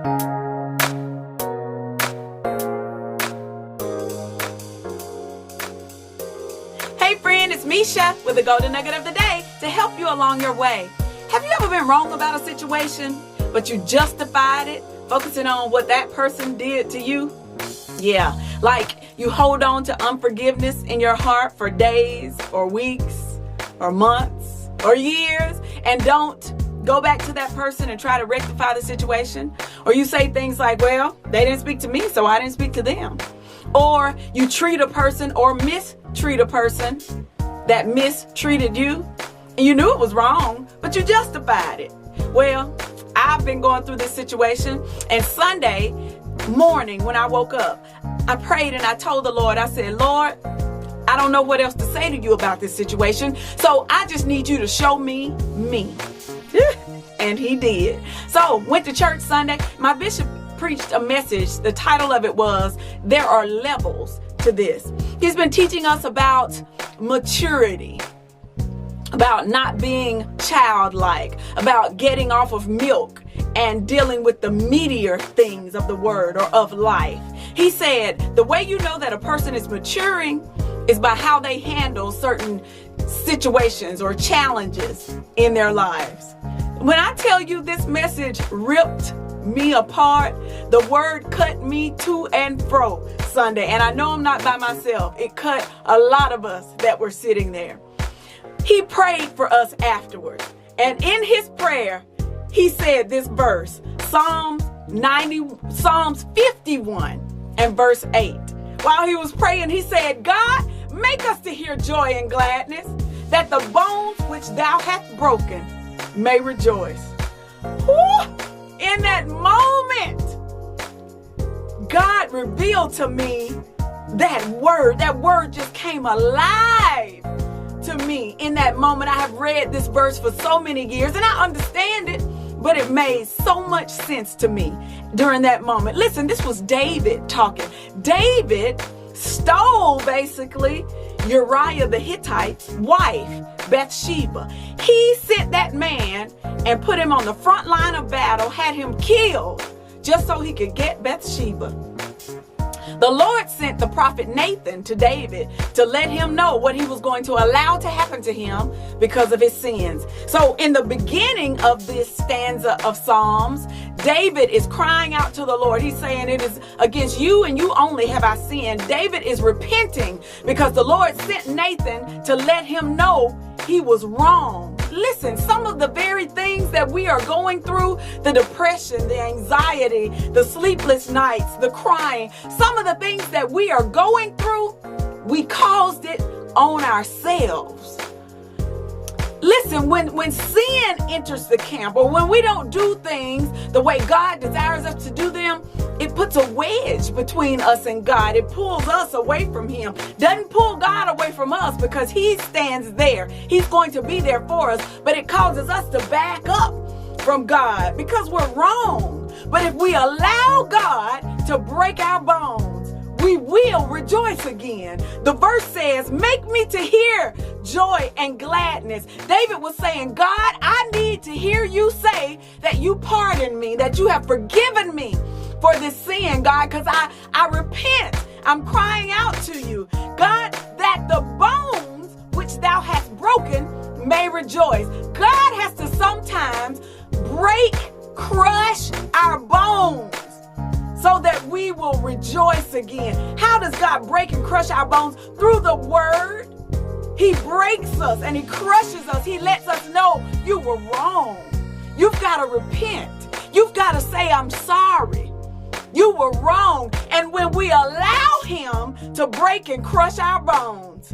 Hey friend, it's Mesha with the Golden Nugget of the Day to help you along your way. Have you ever been wrong about a situation, but you justified it, focusing on what that person did to you? Yeah, like you hold on to unforgiveness in your heart for days or weeks or months or years and don't go back to that person and try to rectify the situation. Or you say things like, well, they didn't speak to me, so I didn't speak to them. Or you treat a person or mistreat a person that mistreated you, and you knew it was wrong, but you justified it. Well, I've been going through this situation, and Sunday morning when I woke up, I prayed and I told the Lord, I said, Lord, I don't know what else to say to you about this situation, so I just need you to show me me. And he did. So went to church Sunday. My bishop preached a message. The title of it was, There Are Levels to This. He's been teaching us about maturity, about not being childlike, about getting off of milk and dealing with the meatier things of the word or of life. He said the way you know that a person is maturing is by how they handle certain situations or challenges in their lives. When I tell you this message ripped me apart, the word cut me to and fro Sunday. And I know I'm not by myself. It cut a lot of us that were sitting there. He prayed for us afterwards. And in his prayer, he said this verse, Psalms 51 and verse 8. While he was praying, he said, God, make us to hear joy and gladness, that the bones which thou hast broken may rejoice. Whew! In that moment, God revealed to me that word. That word just came alive to me in that moment. I have read this verse for so many years and I understand it, but it made so much sense to me during that moment. Listen, this was David talking. David stole basically Uriah the Hittite's wife, Bathsheba. He sent that man and put him on the front line of battle, had him killed just so he could get Bathsheba. The Lord sent the prophet Nathan to David to let him know what he was going to allow to happen to him because of his sins. So in the beginning of this stanza of Psalms, David is crying out to the Lord. He's saying, it is against you and you only have I sinned. David is repenting because the Lord sent Nathan to let him know he was wrong. Listen, some of the very things that we are going through, the depression, the anxiety, the sleepless nights, the crying, some of the things that we are going through, we caused it on ourselves. Listen, when sin enters the camp or when we don't do things the way God desires us to do them, it puts a wedge between us and God. It pulls us away from him. Doesn't pull God away from us because he stands there. He's going to be there for us, but it causes us to back up from God because we're wrong. But if we allow God to break our bones, we will rejoice again. The verse says, make me to hear joy and gladness. David was saying, God, I need to hear you say that you pardoned me, that you have forgiven me for this sin, God, because I repent. I'm crying out to you, God, that the bones which thou hast broken may rejoice. God has to sometimes crush our bones so that we will rejoice again. How does God break and crush our bones? Through the word. He breaks us and he crushes us. He lets us know you were wrong. You've got to repent. You've got to say, I'm sorry. You were wrong. And when we allow him to break and crush our bones,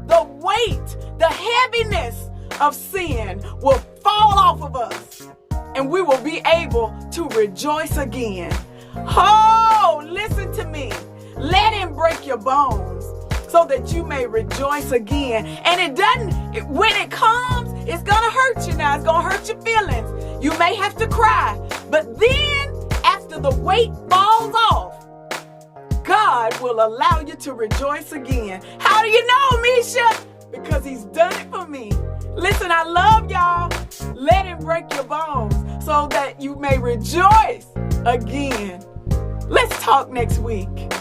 the weight, the heaviness of sin will fall off of us and we will be able to rejoice again. Oh, listen to me. Let him break your bones so that you may rejoice again. And when it comes, it's going to hurt you now. It's going to hurt your feelings. You may have to cry. But then after the weight falls off, God will allow you to rejoice again. How do you know, Mesha? Because he's done it for me. Listen, I love y'all. Let him break your bones so that you may rejoice again. Let's talk next week.